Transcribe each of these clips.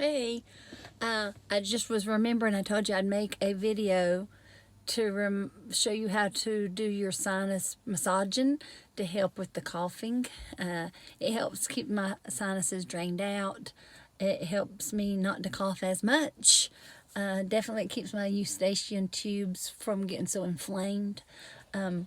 Hey, I just was remembering I told you I'd make a video to show you how to do your sinus massaging to help with the coughing. It helps keep my sinuses drained out. It helps me not to cough as much. Definitely keeps my eustachian tubes from getting so inflamed.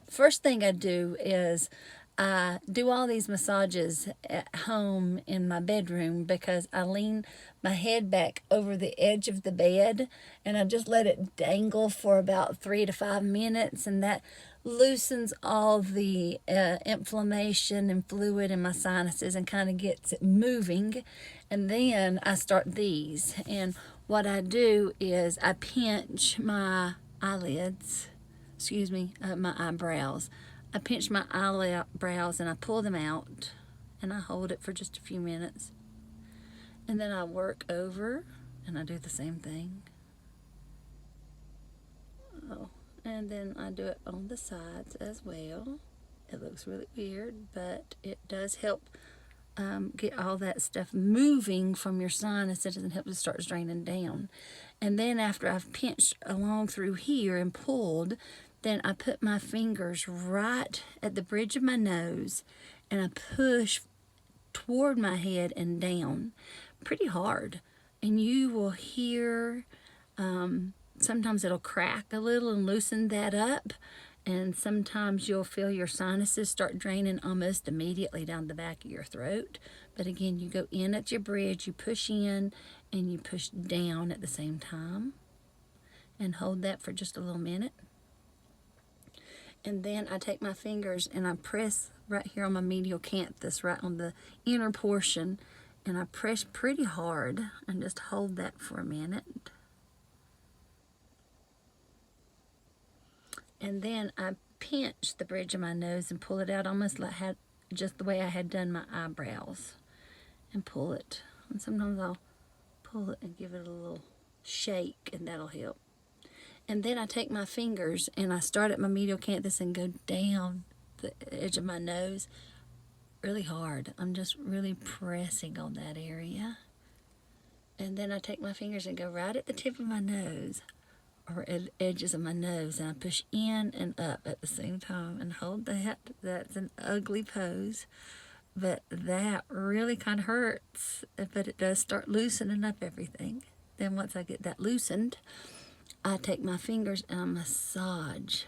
First thing I do is I do all these massages at home in my bedroom because I lean my head back over the edge of the bed and I just let it dangle for about 3 to 5 minutes, and that loosens all the inflammation and fluid in my sinuses and kind of gets it moving. And then I start these, and what I do is I pinch my eyelids, my eyebrows. I pinch my eyebrows and I pull them out and I hold it for just a few minutes. And then I work over and I do the same thing. Oh, and then I do it on the sides as well. It looks really weird, but it does help get all that stuff moving from your sinuses and help it start draining down. And then after I've pinched along through here and pulled, then I put my fingers right at the bridge of my nose and I push toward my head and down pretty hard. And you will hear, sometimes it'll crack a little and loosen that up. And sometimes you'll feel your sinuses start draining almost immediately down the back of your throat. But again, you go in at your bridge, you push in, and you push down at the same time. And hold that for just a little minute. And then I take my fingers and I press right here on my medial canthus, right on the inner portion. And I press pretty hard and just hold that for a minute. And then I pinch the bridge of my nose and pull it out almost like just the way I had done my eyebrows. And pull it. And sometimes I'll pull it and give it a little shake, and that'll help. And then I take my fingers and I start at my medial canthus and go down the edge of my nose really hard. I'm just really pressing on that area. And then I take my fingers and go right at the tip of my nose, or at edges of my nose, and I push in and up at the same time and hold that. That's an ugly pose, but that really kind of hurts, but it does start loosening up everything. Then once I get that loosened, I take my fingers and I massage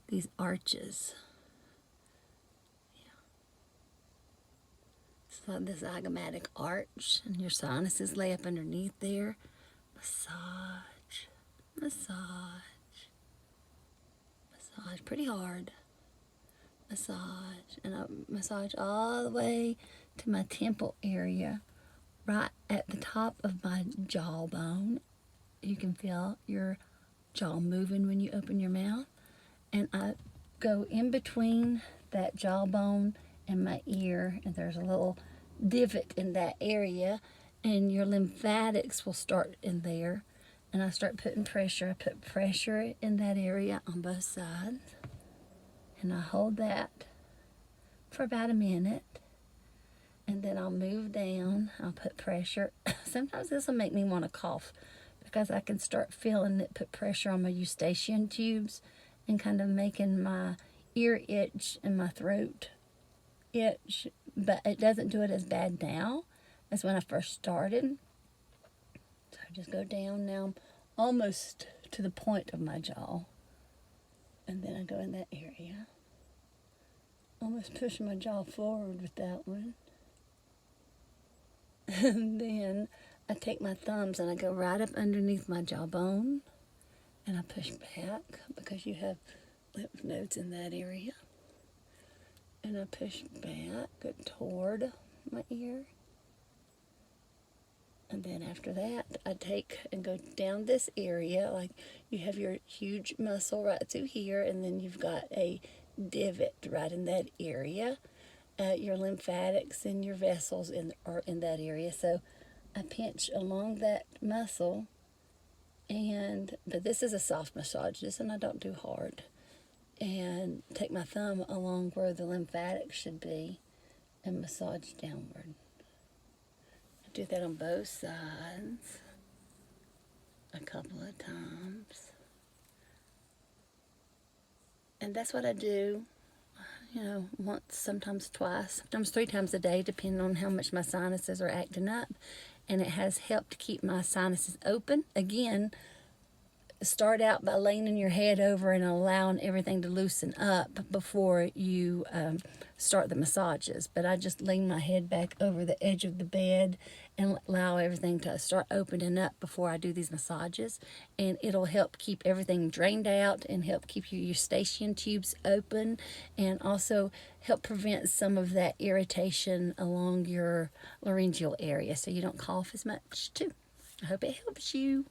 these arches. So this zygomatic arch, and your sinuses lay up underneath there. Massage, massage, massage pretty hard. Massage, and I massage all the way to my temple area, right at the top of my jawbone. You can feel your jaw moving when you open your mouth. And I go in between that jawbone and my ear, and there's a little divot in that area, and your lymphatics will start in there. And I start putting pressure. I put pressure in that area on both sides. And I hold that for about a minute. And then I'll move down. I'll put pressure. Sometimes this will make me want to cough, because I can start feeling it put pressure on my eustachian tubes and kind of making my ear itch and my throat itch. But it doesn't do it as bad now as when I first started. So I just go down. Now I'm almost to the point of my jaw. And then I go in that area. Almost push my jaw forward with that one. And then I take my thumbs and I go right up underneath my jawbone and I push back, because you have lymph nodes in that area. And I push back, go toward my ear. And then after that, I take and go down this area, like you have your huge muscle right through here, and then you've got a divot right in that area. Your lymphatics and your vessels are in that area. So I pinch along that muscle, but this is a soft massage. This one I don't do hard. And take my thumb along where the lymphatics should be and massage downward. Do that on both sides a couple of times. And that's what I do, once, sometimes twice, sometimes 3 times a day, depending on how much my sinuses are acting up. And it has helped keep my sinuses open. Again, start out by leaning your head over and allowing everything to loosen up before you start the massages. But I just lean my head back over the edge of the bed and allow everything to start opening up before I do these massages. And it'll help keep everything drained out and help keep your eustachian tubes open, and also help prevent some of that irritation along your laryngeal area so you don't cough as much too. I hope it helps you.